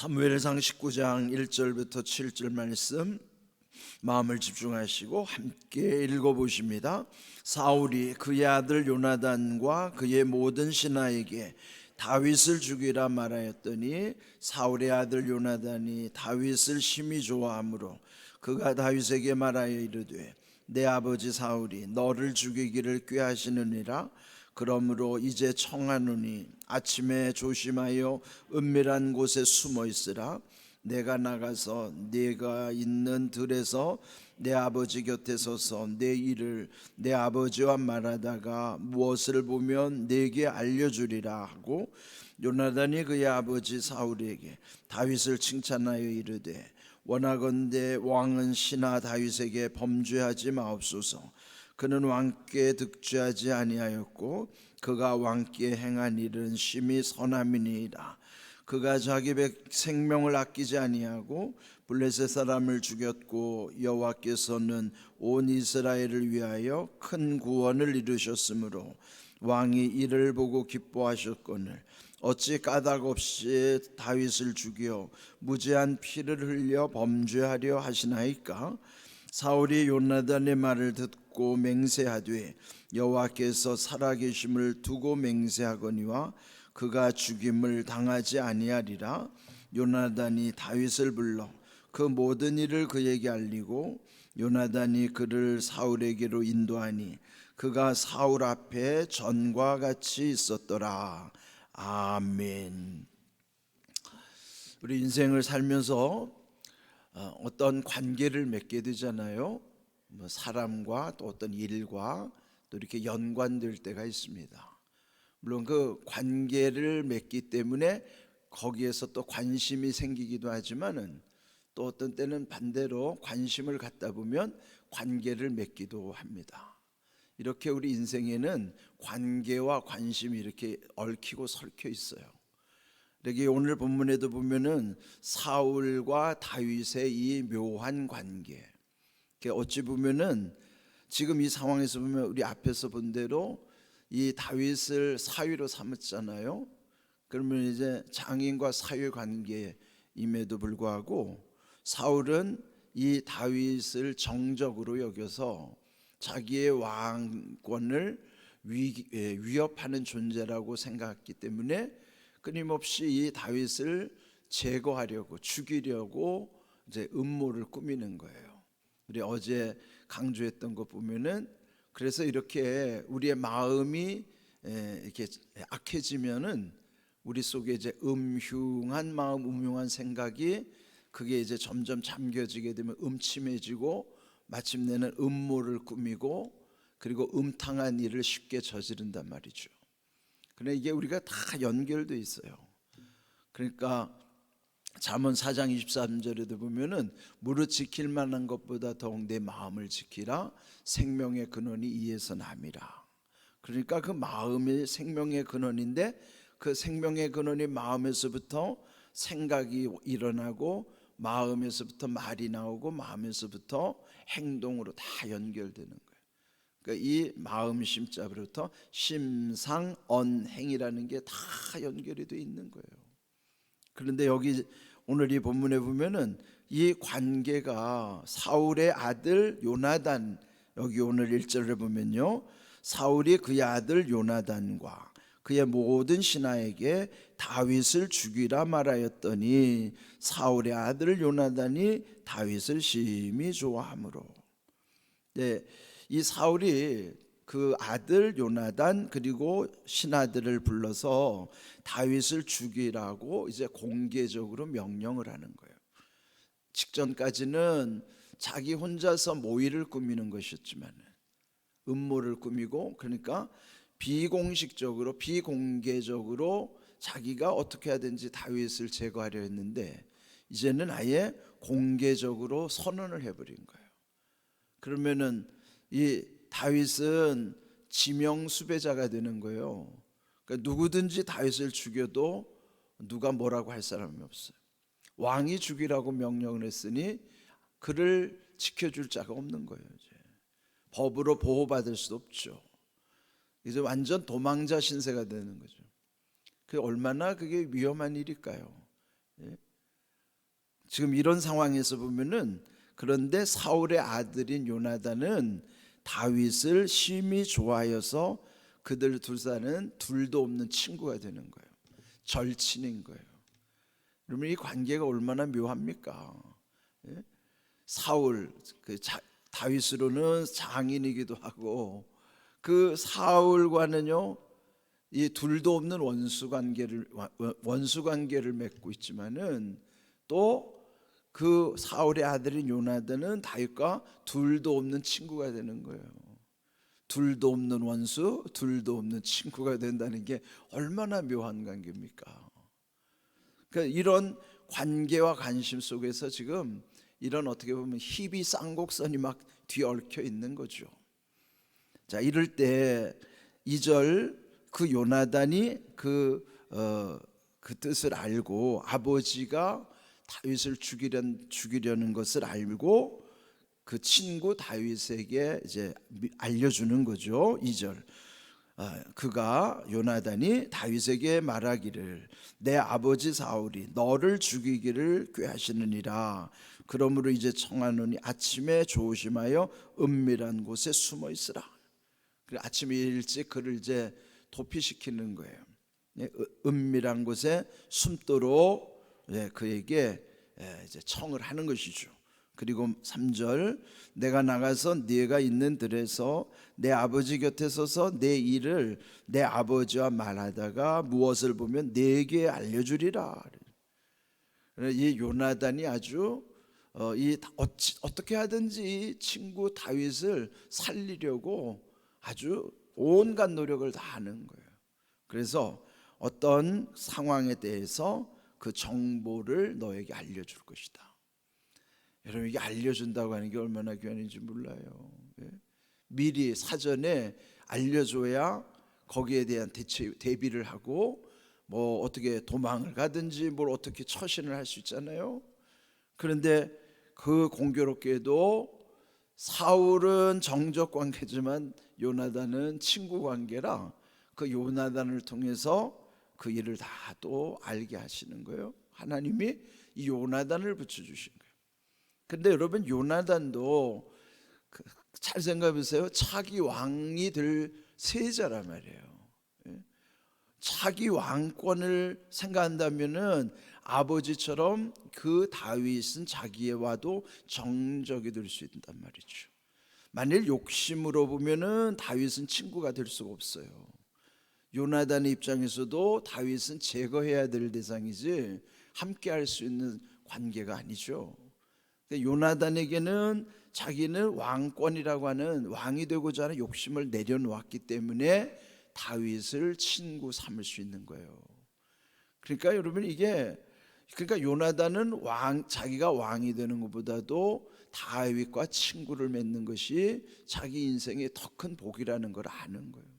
사무엘상 19장 1절부터 7절 말씀 마음을 집중하시고 함께 읽어보십니다. 사울이 그의 아들 요나단과 그의 모든 신하에게 다윗을 죽이라 말하였더니 사울의 아들 요나단이 다윗을 심히 좋아하므로 그가 다윗에게 말하여 이르되 내 아버지 사울이 너를 죽이기를 꾀하시느니라. 그러므로 이제 청하노니 아침에 조심하여 은밀한 곳에 숨어 있으라. 내가 나가서 네가 있는 들에서 내 아버지 곁에 서서 내 일을 내 아버지와 말하다가 무엇을 보면 네게 알려주리라 하고, 요나단이 그의 아버지 사울에게 다윗을 칭찬하여 이르되 원하건대 왕은 신하 다윗에게 범죄하지 마옵소서. 그는 왕께 득죄하지 아니하였고 그가 왕께 행한 일은 심히 선함이니이다. 그가 자기 생명을 아끼지 아니하고 블레셋 사람을 죽였고 여호와께서는 온 이스라엘을 위하여 큰 구원을 이루셨으므로 왕이 이를 보고 기뻐하셨거늘 어찌 까닭 없이 다윗을 죽여 무죄한 피를 흘려 범죄하려 하시나이까. 사울이 요나단의 말을 듣고 맹세하되 여호와께서 살아계심을 두고 맹세하거니와 그가 죽임을 당하지 아니하리라. 요나단이 다윗을 불러 그 모든 일을 그에게 알리고 요나단이 그를 사울에게로 인도하니 그가 사울 앞에 전과 같이 있었더라. 아멘. 우리 인생을 살면서 어떤 관계를 맺게 되잖아요. 사람과 또 어떤 일과 또 이렇게 연관될 때가 있습니다. 물론 그 관계를 맺기 때문에 거기에서 또 관심이 생기기도 하지만은 또 어떤 때는 반대로 관심을 갖다 보면 관계를 맺기도 합니다. 이렇게 우리 인생에는 관계와 관심이 이렇게 얽히고 설켜 있어요. 여기 오늘 본문에도 보면은 사울과 다윗의 이 묘한 관계, 어찌 보면은 지금 이 상황에서 보면 우리 앞에서 본 대로 이 다윗을 사위로 삼았잖아요. 그러면 이제 장인과 사위 관계임에도 불구하고 사울은 이 다윗을 정적으로 여겨서 자기의 왕권을 위협하는 존재라고 생각했기 때문에 끊임없이 이 다윗을 제거하려고 죽이려고 이제 음모를 꾸미는 거예요. 우리 어제 강조했던 거 보면은 그래서 이렇게 우리의 마음이 이렇게 악해지면은 우리 속에 이제 음흉한 마음, 음흉한 생각이 그게 이제 점점 잠겨지게 되면 음침해지고 마침내는 음모를 꾸미고 그리고 음탕한 일을 쉽게 저지른단 말이죠. 그런데 이게 우리가 다 연결돼 있어요. 그러니까 잠언 4장 23절에도 보면은 무릇 지킬 만한 것보다 더욱 내 마음을 지키라. 생명의 근원이 이에서 남이라. 그러니까 그 마음이 생명의 근원인데 그 생명의 근원이 마음에서부터 생각이 일어나고 마음에서부터 말이 나오고 마음에서부터 행동으로 다 연결되는 거예요. 그러니까 이 마음 심자부터 심상언행이라는 게 다 연결이 되어 있는 거예요. 그런데 여기 오늘 이 본문에 보면은 이 관계가 사울의 아들 요나단, 여기 오늘 1절에 보면요, 사울이 그의 아들 요나단과 그의 모든 신하에게 다윗을 죽이라 말하였더니 사울의 아들 요나단이 다윗을 심히 좋아하므로. 네, 이 사울이 그 아들 요나단 그리고 신하들을 불러서 다윗을 죽이라고 이제 공개적으로 명령을 하는 거예요. 직전까지는 자기 혼자서 모의를 꾸미는 것이었지만 음모를 꾸미고, 그러니까 비공식적으로 비공개적으로 자기가 어떻게 하든지 다윗을 제거하려 했는데 이제는 아예 공개적으로 선언을 해버린 거예요. 그러면은 이 다윗은 지명 수배자가 되는 거예요. 그러니까 누구든지 다윗을 죽여도 누가 뭐라고 할 사람이 없어요. 왕이 죽이라고 명령을 했으니 그를 지켜줄 자가 없는 거예요. 이제 법으로 보호받을 수도 없죠. 이제 완전 도망자 신세가 되는 거죠. 그 얼마나 그게 위험한 일일까요? 예? 지금 이런 상황에서 보면은 그런데 사울의 아들인 요나단은 다윗을 심히 좋아하여서 그들 둘 사이는 둘도 없는 친구가 되는 거예요. 절친인 거예요. 그러면 이 관계가 얼마나 묘합니까? 예? 사울 다윗으로는 장인이기도 하고 그 사울과는요 이 둘도 없는 원수 관계를 맺고 있지만은 또 그 사울의 아들인 요나단은 다윗과 둘도 없는 친구가 되는 거예요. 둘도 없는 원수, 둘도 없는 친구가 된다는 게 얼마나 묘한 관계입니까? 그러니까 이런 관계와 관심 속에서 지금 이런 어떻게 보면 희비 쌍곡선이 막 뒤얽혀 있는 거죠. 자, 이럴 때 2절 그 요나단이 그 뜻을 알고 아버지가 다윗을 죽이려는 것을 알고 그 친구 다윗에게 이제 알려주는 거죠. 2절 그가 요나단이 다윗에게 말하기를 내 아버지 사울이 너를 죽이기를 꾀하시느니라. 그러므로 이제 청하노니 아침에 조심하여 은밀한 곳에 숨어 있으라. 아침에 일찍 그를 이제 도피시키는 거예요. 은밀한 곳에 숨도록 그에게 이제 청을 하는 것이죠. 그리고 3절 내가 나가서 네가 있는 들에서 내 아버지 곁에 서서 내 일을 내 아버지와 말하다가 무엇을 보면 네게 알려주리라. 이 요나단이 아주 어떻게 하든지 친구 다윗을 살리려고 아주 온갖 노력을 다 하는 거예요. 그래서 어떤 상황에 대해서 그 정보를 너에게 알려줄 것이다. 여러분 이게 알려준다고 하는 게 얼마나 귀한지 몰라요. 미리 사전에 알려줘야 거기에 대한 대비를 하고 뭐 어떻게 도망을 가든지 뭘 어떻게 처신을 할 수 있잖아요. 그런데 그 공교롭게도 사울은 정적 관계지만 요나단은 친구 관계라 그 요나단을 통해서 그 일을 다 또 알게 하시는 거예요. 하나님이 이 요나단을 붙여주신 거예요. 근데 여러분 요나단도 잘 생각해 보세요. 차기 왕이 될 세자란 말이에요. 차기 왕권을 생각한다면은 아버지처럼 그 다윗은 자기와도 정적이 될 수 있단 말이죠. 만일 욕심으로 보면은 다윗은 친구가 될 수가 없어요. 요나단의 입장에서도 다윗은 제거해야 될 대상이지 함께 할 수 있는 관계가 아니죠. 요나단에게는 자기는 왕권이라고 하는 왕이 되고자 하는 욕심을 내려놓았기 때문에 다윗을 친구 삼을 수 있는 거예요. 그러니까 여러분 그러니까 요나단은 자기가 왕이 되는 것보다도 다윗과 친구를 맺는 것이 자기 인생의 더 큰 복이라는 걸 아는 거예요.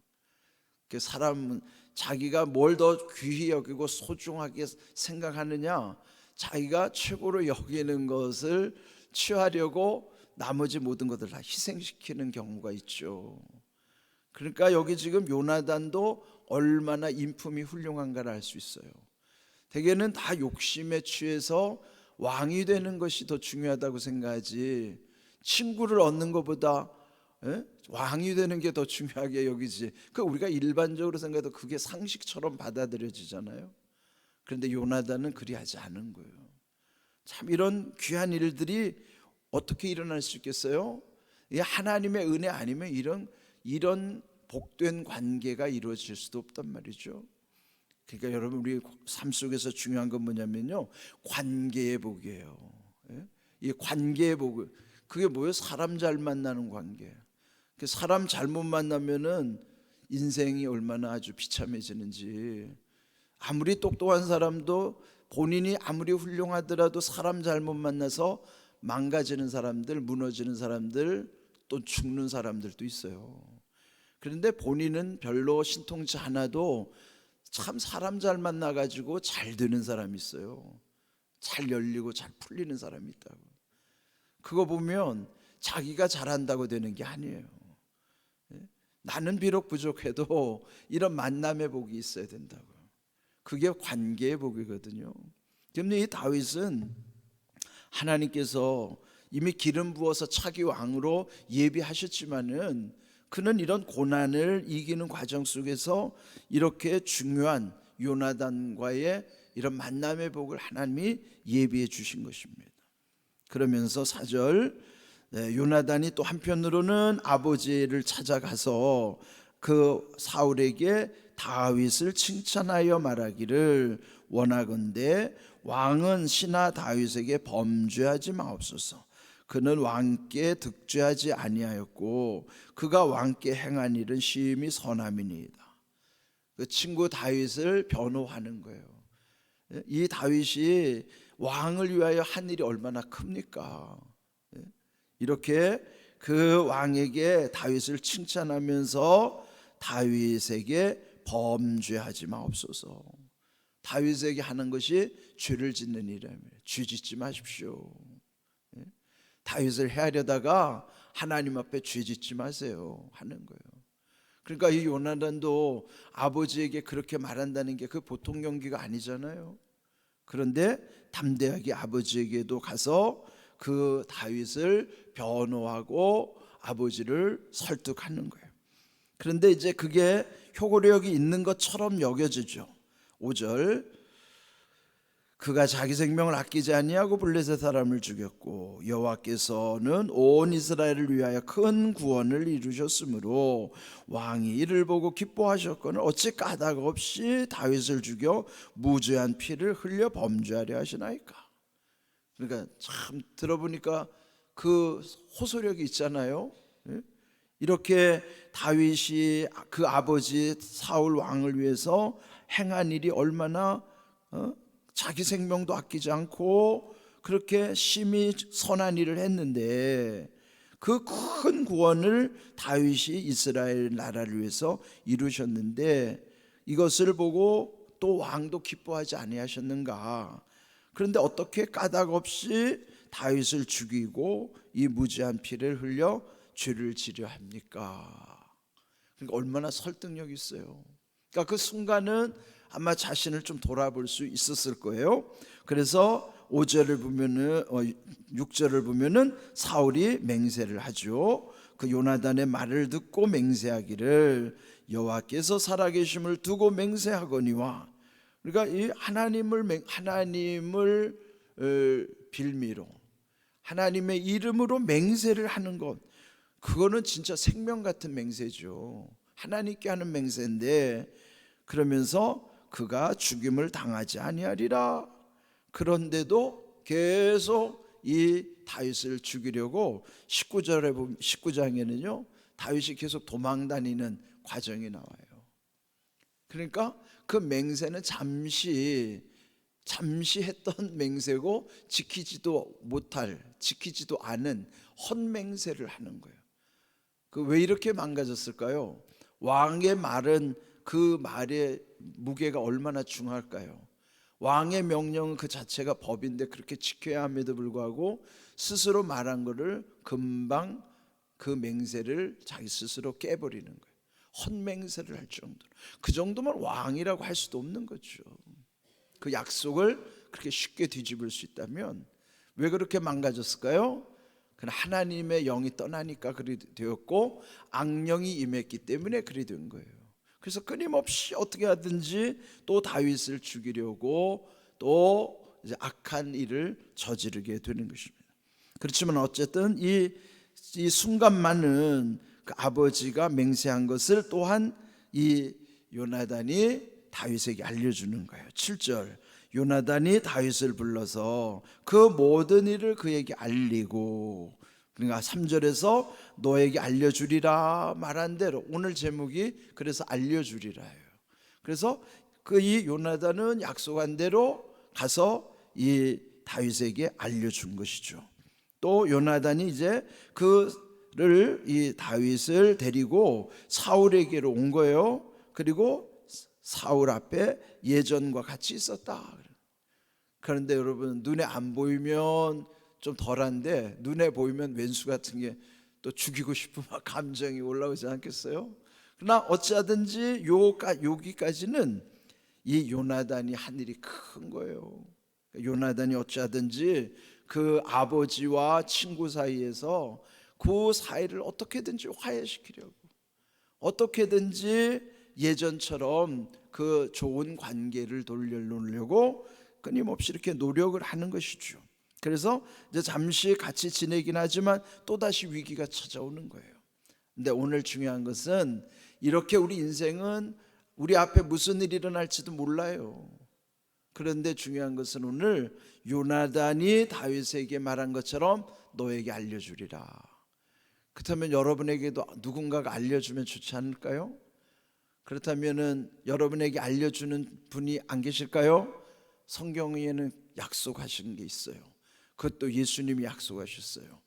사람은 자기가 뭘 더 귀히 여기고 소중하게 생각하느냐, 자기가 최고로 여기는 것을 취하려고 나머지 모든 것을 다 희생시키는 경우가 있죠. 그러니까 여기 지금 요나단도 얼마나 인품이 훌륭한가를 알 수 있어요. 대개는 다 욕심에 취해서 왕이 되는 것이 더 중요하다고 생각하지 친구를 얻는 것보다 왕이 되는 게 더 중요하게 여기지. 우리가 일반적으로 생각해도 그게 상식처럼 받아들여지잖아요. 그런데 요나단은 그리하지 않은 거예요. 참 이런 귀한 일들이 어떻게 일어날 수 있겠어요? 이게 하나님의 은혜 아니면 이런 복된 관계가 이루어질 수도 없단 말이죠. 그러니까 여러분 우리 삶 속에서 중요한 건 뭐냐면요, 관계의 복이에요. 이 관계의 복, 그게 뭐예요? 사람 잘 만나는 관계. 사람 잘못 만나면은 인생이 얼마나 아주 비참해지는지. 아무리 똑똑한 사람도 본인이 아무리 훌륭하더라도 사람 잘못 만나서 망가지는 사람들, 무너지는 사람들, 또 죽는 사람들도 있어요. 그런데 본인은 별로 신통치 않아도 참 사람 잘 만나가지고 잘 되는 사람이 있어요. 잘 열리고 잘 풀리는 사람이 있다고. 그거 보면 자기가 잘한다고 되는 게 아니에요. 나는 비록 부족해도 이런 만남의 복이 있어야 된다고. 그게 관계의 복이거든요. 때문에 이 다윗은 하나님께서 이미 기름 부어서 차기 왕으로 예비하셨지만은 그는 이런 고난을 이기는 과정 속에서 이렇게 중요한 요나단과의 이런 만남의 복을 하나님이 예비해 주신 것입니다. 그러면서 4절, 요나단이 또 한편으로는 아버지를 찾아가서 그 사울에게 다윗을 칭찬하여 말하기를 원하건대 왕은 신하 다윗에게 범죄하지 마옵소서. 그는 왕께 득죄하지 아니하였고 그가 왕께 행한 일은 심히 선함이니이다. 그 친구 다윗을 변호하는 거예요. 이 다윗이 왕을 위하여 한 일이 얼마나 큽니까? 이렇게 그 왕에게 다윗을 칭찬하면서 다윗에게 범죄하지 마옵소서. 다윗에게 하는 것이 죄를 짓는 일이라며 죄 짓지 마십시오. 다윗을 해하려다가 하나님 앞에 죄 짓지 마세요 하는 거예요. 그러니까 이 요나단도 아버지에게 그렇게 말한다는 게 그 보통 용기가 아니잖아요. 그런데 담대하게 아버지에게도 가서 그 다윗을 변호하고 아버지를 설득하는 거예요. 그런데 이제 그게 효력이 있는 것처럼 여겨지죠. 5절, 그가 자기 생명을 아끼지 아니하고 블레셋 사람을 죽였고 여호와께서는 온 이스라엘을 위하여 큰 구원을 이루셨으므로 왕이 이를 보고 기뻐하셨거늘 어찌 까닭 없이 다윗을 죽여 무죄한 피를 흘려 범죄하려 하시나이까. 그러니까 참 들어보니까 그 호소력이 있잖아요. 이렇게 다윗이 그 아버지 사울 왕을 위해서 행한 일이 얼마나 자기 생명도 아끼지 않고 그렇게 심히 선한 일을 했는데 그 큰 구원을 다윗이 이스라엘 나라를 위해서 이루셨는데 이것을 보고 또 왕도 기뻐하지 아니하셨는가. 그런데 어떻게 까닭 없이 다윗을 죽이고 이 무죄한 피를 흘려 죄를 지려 합니까? 그러니까 얼마나 설득력이 있어요. 그러니까 그 순간은 아마 자신을 좀 돌아볼 수 있었을 거예요. 그래서 5절을 보면은 6절을 보면은 사울이 맹세를 하죠. 그 요나단의 말을 듣고 맹세하기를 여호와께서 살아계심을 두고 맹세하거니와. 그러니까 이 하나님을 빌미로 하나님의 이름으로 맹세를 하는 것, 그거는 진짜 생명 같은 맹세죠. 하나님께 하는 맹세인데 그러면서 그가 죽임을 당하지 아니하리라. 그런데도 계속 이 다윗을 죽이려고 19장에는요 다윗이 계속 도망다니는 과정이 나와요. 그러니까 그 맹세는 잠시 했던 맹세고 지키지도 않은 헛맹세를 하는 거예요. 그 왜 이렇게 망가졌을까요? 왕의 말은 그 말의 무게가 얼마나 중할까요? 왕의 명령은 그 자체가 법인데 그렇게 지켜야 함에도 불구하고 스스로 말한 거를 금방 그 맹세를 자기 스스로 깨버리는 거예요. 헛맹세를 할 정도로. 그 정도면 왕이라고 할 수도 없는 거죠. 그 약속을 그렇게 쉽게 뒤집을 수 있다면 왜 그렇게 망가졌을까요? 그는 하나님의 영이 떠나니까 그리 되었고 악령이 임했기 때문에 그리 된 거예요. 그래서 끊임없이 어떻게 하든지 또 다윗을 죽이려고 또 이제 악한 일을 저지르게 되는 것입니다. 그렇지만 어쨌든 이 순간만은 그 아버지가 맹세한 것을 또한 이 요나단이 다윗에게 알려주는 거예요. 7절, 요나단이 다윗을 불러서 그 모든 일을 그에게 알리고, 그러니까 3절에서 너에게 알려주리라 말한 대로, 오늘 제목이 그래서 알려주리라예요. 그래서 그 이 요나단은 약속한 대로 가서 이 다윗에게 알려준 것이죠. 또 요나단이 이제 그를 이 다윗을 데리고 사울에게로 온 거예요. 그리고 사울 앞에 예전과 같이 있었다. 그런데 여러분, 눈에 안 보이면 좀 덜한데 눈에 보이면 왼수 같은 게 또 죽이고 싶은 막 감정이 올라오지 않겠어요? 그러나 어찌하든지 여기까지는 이 요나단이 한 일이 큰 거예요. 요나단이 어찌하든지 그 아버지와 친구 사이에서 그 사이를 어떻게든지 화해시키려고, 어떻게든지 예전처럼 그 좋은 관계를 돌려놓으려고 끊임없이 이렇게 노력을 하는 것이죠. 그래서 이제 잠시 같이 지내긴 하지만 또다시 위기가 찾아오는 거예요. 근데 오늘 중요한 것은 이렇게 우리 인생은 우리 앞에 무슨 일이 일어날지도 몰라요. 그런데 중요한 것은 오늘 요나단이 다윗에게 말한 것처럼 너에게 알려주리라. 그렇다면 여러분에게도 누군가가 알려주면 좋지 않을까요? 그렇다면 여러분에게 알려주는 분이 안 계실까요? 성경에는 약속하신 게 있어요. 그것도 예수님이 약속하셨어요.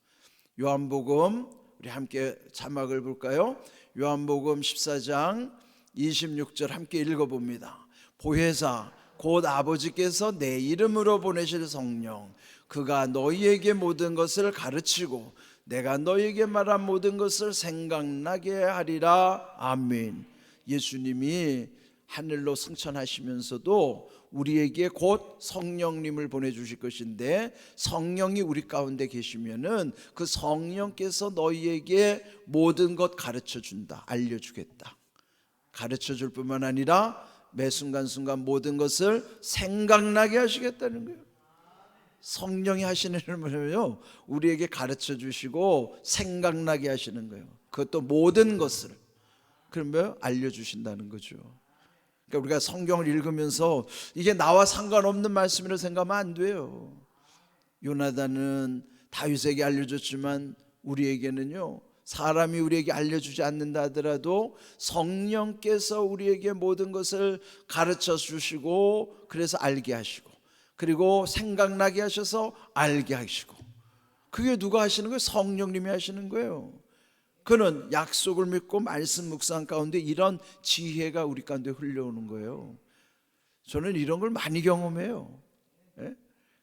요한복음, 우리 함께 자막을 볼까요? 요한복음 14장 26절 함께 읽어봅니다. 보혜사 곧 아버지께서 내 이름으로 보내실 성령, 그가 너희에게 모든 것을 가르치고 내가 너희에게 말한 모든 것을 생각나게 하리라. 아멘. 예수님이 하늘로 승천하시면서도 우리에게 곧 성령님을 보내주실 것인데, 성령이 우리 가운데 계시면은 그 성령께서 너희에게 모든 것 가르쳐 준다, 알려주겠다. 가르쳐 줄 뿐만 아니라 매 순간순간 모든 것을 생각나게 하시겠다는 거예요. 성령이 하시는 일은 뭐냐면요, 우리에게 가르쳐 주시고 생각나게 하시는 거예요. 그것도 모든 것을 그러면 알려주신다는 거죠. 그러니까 우리가 성경을 읽으면서 이게 나와 상관없는 말씀이라고 생각하면 안 돼요. 요나단은 다윗에게 알려줬지만 우리에게는요, 사람이 우리에게 알려주지 않는다 하더라도 성령께서 우리에게 모든 것을 가르쳐 주시고, 그래서 알게 하시고, 그리고 생각나게 하셔서 알게 하시고, 그게 누가 하시는 거예요? 성령님이 하시는 거예요. 그는 약속을 믿고 말씀 묵상 가운데 이런 지혜가 우리 가운데 흘러오는 거예요. 저는 이런 걸 많이 경험해요.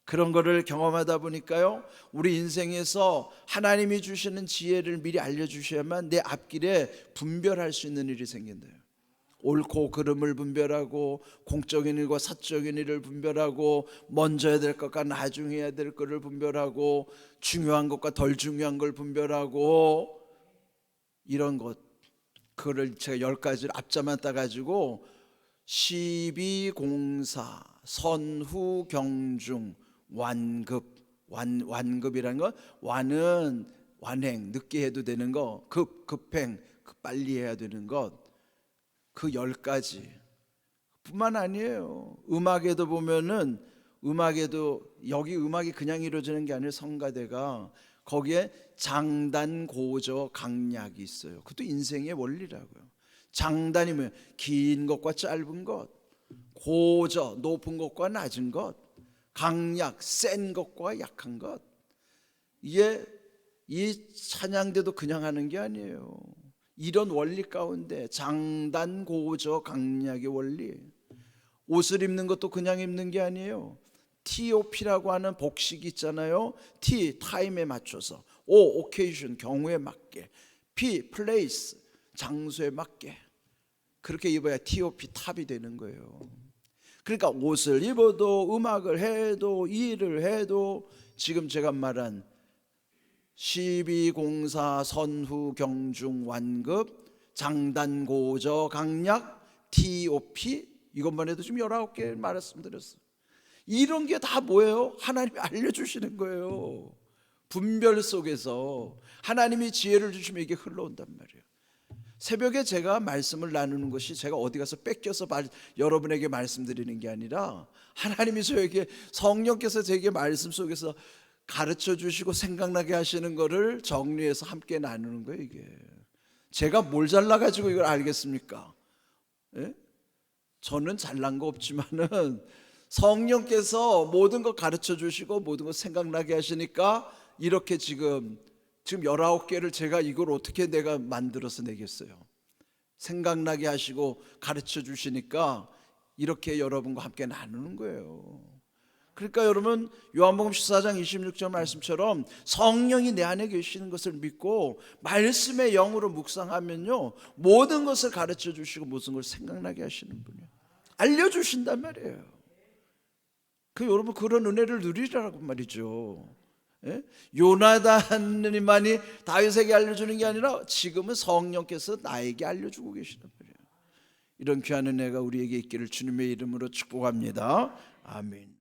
그런 거를 경험하다 보니까요, 우리 인생에서 하나님이 주시는 지혜를 미리 알려주셔야만 내 앞길에 분별할 수 있는 일이 생긴대요. 옳고 그름을 분별하고, 공적인 일과 사적인 일을 분별하고, 먼저 해야 될 것과 나중에 해야 될 것을 분별하고, 중요한 것과 덜 중요한 걸 분별하고, 이런 것, 그거를 제가 10가지를 앞자만 따가지고 시비공사, 선후, 경중, 완급, 완급이라는 건, 완은 완행, 늦게 해도 되는 거, 급행, 빨리 해야 되는 것, 그 10가지 뿐만 아니에요. 음악에도 보면은, 음악에도 여기 음악이 그냥 이루어지는 게 아니라 성가대가 거기에 장단, 고저, 강약이 있어요. 그것도 인생의 원리라고요. 장단이면 긴 것과 짧은 것, 고저, 높은 것과 낮은 것, 강약, 센 것과 약한 것. 이게 이 찬양대도 그냥 하는 게 아니에요. 이런 원리 가운데 장단, 고저, 강약의 원리. 옷을 입는 것도 그냥 입는 게 아니에요. TOP라고 하는 복식이 있잖아요. T, 타임에 맞춰서, O, occasion, 경우에 맞게, P, place, 장소에 맞게, 그렇게 입어야 TOP, 탑이 되는 거예요. 그러니까 옷을 입어도, 음악을 해도, 일을 해도, 지금 제가 말한 시비공사, 선후, 경중, 완급, 장단, 고저, 강약, TOP, 이것만 해도 지금 19개 말씀드렸어요. 이런 게 다 뭐예요? 하나님이 알려주시는 거예요. 분별 속에서 하나님이 지혜를 주시면 이게 흘러온단 말이에요. 새벽에 제가 말씀을 나누는 것이 제가 어디 가서 뺏겨서 여러분에게 말씀드리는 게 아니라, 하나님이 저에게, 성령께서 제게 말씀 속에서 가르쳐 주시고 생각나게 하시는 거를 정리해서 함께 나누는 거예요. 이게 제가 뭘 잘나가지고 이걸 알겠습니까? 예? 저는 잘난 거 없지만은 성령께서 모든 것 가르쳐 주시고 모든 것 생각나게 하시니까 이렇게 지금 19개를 제가 이걸 어떻게 내가 만들어서 내겠어요. 생각나게 하시고 가르쳐 주시니까 이렇게 여러분과 함께 나누는 거예요. 그러니까 여러분, 요한복음 14장 26절 말씀처럼 성령이 내 안에 계시는 것을 믿고 말씀의 영으로 묵상하면요, 모든 것을 가르쳐 주시고 모든 걸 생각나게 하시는 분이에요. 알려주신단 말이에요. 그 여러분 그런 은혜를 누리라고 말이죠. 예? 요나단만이 다윗에게 알려주는 게 아니라 지금은 성령께서 나에게 알려주고 계시단 말이에요. 이런 귀한 은혜가 우리에게 있기를 주님의 이름으로 축복합니다. 아멘.